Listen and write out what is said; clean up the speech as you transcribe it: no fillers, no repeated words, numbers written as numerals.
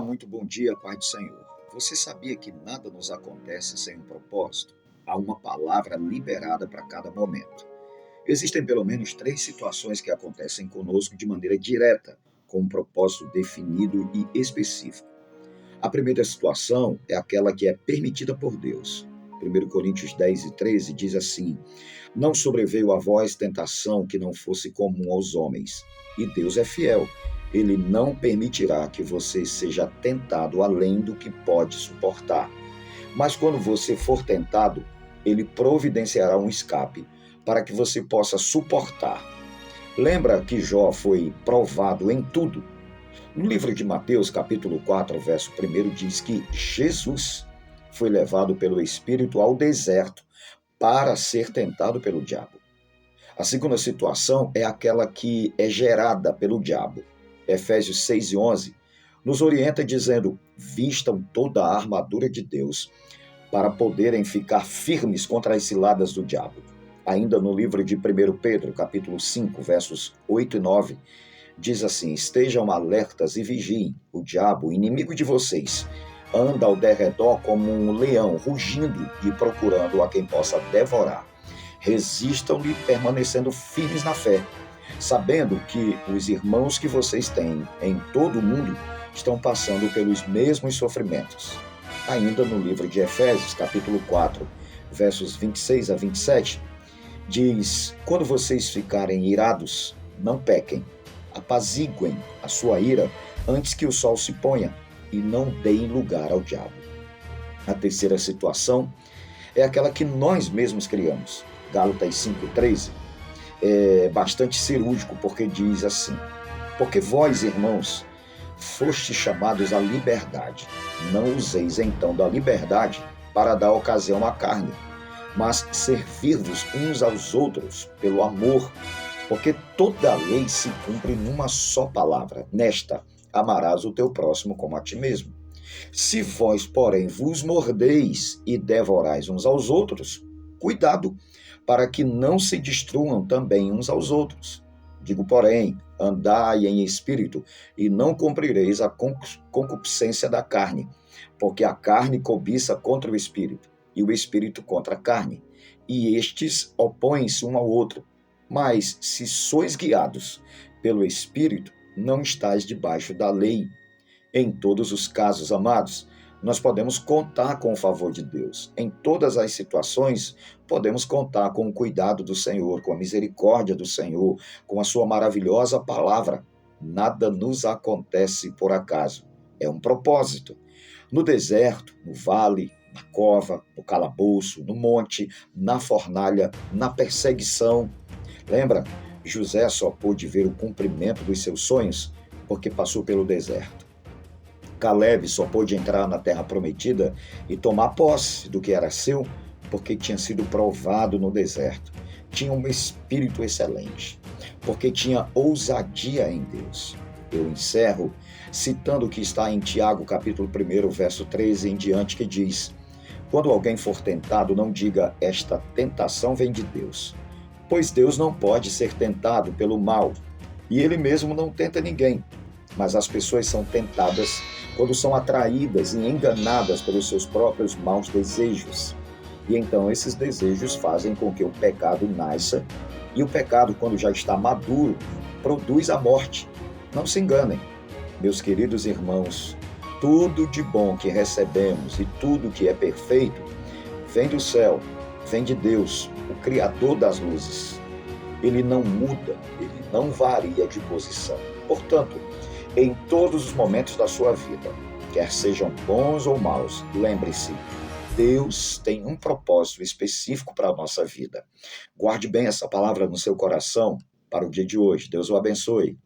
Muito bom dia, Pai do Senhor. Você sabia que nada nos acontece sem um propósito? Há uma palavra liberada para cada momento. Existem pelo menos três situações que acontecem conosco de maneira direta, com um propósito definido e específico. A primeira situação é aquela que é permitida por Deus. 1 Coríntios 10:13 diz assim: Não sobreveio a vós tentação que não fosse comum aos homens, e Deus é fiel. Ele não permitirá que você seja tentado além do que pode suportar. Mas quando você for tentado, ele providenciará um escape para que você possa suportar. Lembra que Jó foi provado em tudo? No livro de Mateus, capítulo 4, verso 1, diz que Jesus foi levado pelo Espírito ao deserto para ser tentado pelo diabo. A segunda situação é aquela que é gerada pelo diabo. Efésios 6:11 nos orienta dizendo: vistam toda a armadura de Deus para poderem ficar firmes contra as ciladas do diabo. Ainda no livro de 1 Pedro, capítulo 5, versos 8 e 9, diz assim: estejam alertas e vigiem. O diabo, inimigo de vocês, anda ao derredor como um leão, rugindo e procurando a quem possa devorar. Resistam-lhe permanecendo firmes na fé, sabendo que os irmãos que vocês têm em todo o mundo estão passando pelos mesmos sofrimentos. Ainda no livro de Efésios, capítulo 4, versos 26 a 27, diz: quando vocês ficarem irados, não pequem. Apaziguem a sua ira antes que o sol se ponha e não deem lugar ao diabo. A terceira situação é aquela que nós mesmos criamos. Gálatas 5:13 é bastante cirúrgico porque diz assim: porque vós, irmãos, fostes chamados à liberdade. Não useis então da liberdade para dar ocasião à carne, mas servir-vos uns aos outros pelo amor, porque toda a lei se cumpre numa só palavra: nesta, amarás o teu próximo como a ti mesmo. Se vós, porém, vos mordeis e devorais uns aos outros, cuidado, para que não se destruam também uns aos outros. Digo, porém, andai em espírito, e não cumprireis a concupiscência da carne, porque a carne cobiça contra o espírito, e o espírito contra a carne, e estes opõem-se um ao outro. Mas, se sois guiados pelo espírito, não estáis debaixo da lei. Em todos os casos, amados, nós podemos contar com o favor de Deus. Em todas as situações, podemos contar com o cuidado do Senhor, com a misericórdia do Senhor, com a sua maravilhosa palavra. Nada nos acontece por acaso. É um propósito. No deserto, no vale, na cova, no calabouço, no monte, na fornalha, na perseguição. Lembra? José só pôde ver o cumprimento dos seus sonhos porque passou pelo deserto. Caleb só pôde entrar na terra prometida e tomar posse do que era seu porque tinha sido provado no deserto. Tinha um espírito excelente, porque tinha ousadia em Deus. Eu encerro citando o que está em Tiago, capítulo 1, verso 13 em diante, que diz: quando alguém for tentado, não diga, esta tentação vem de Deus, pois Deus não pode ser tentado pelo mal, e ele mesmo não tenta ninguém. Mas as pessoas são tentadas quando são atraídas e enganadas pelos seus próprios maus desejos. E então esses desejos fazem com que o pecado nasça, e o pecado, quando já está maduro, produz a morte. Não se enganem, meus queridos irmãos, tudo de bom que recebemos e tudo que é perfeito vem do céu, vem de Deus, o Criador das luzes. Ele não muda, ele não varia de posição. Portanto, em todos os momentos da sua vida, quer sejam bons ou maus, lembre-se, Deus tem um propósito específico para a nossa vida. Guarde bem essa palavra no seu coração para o dia de hoje. Deus o abençoe.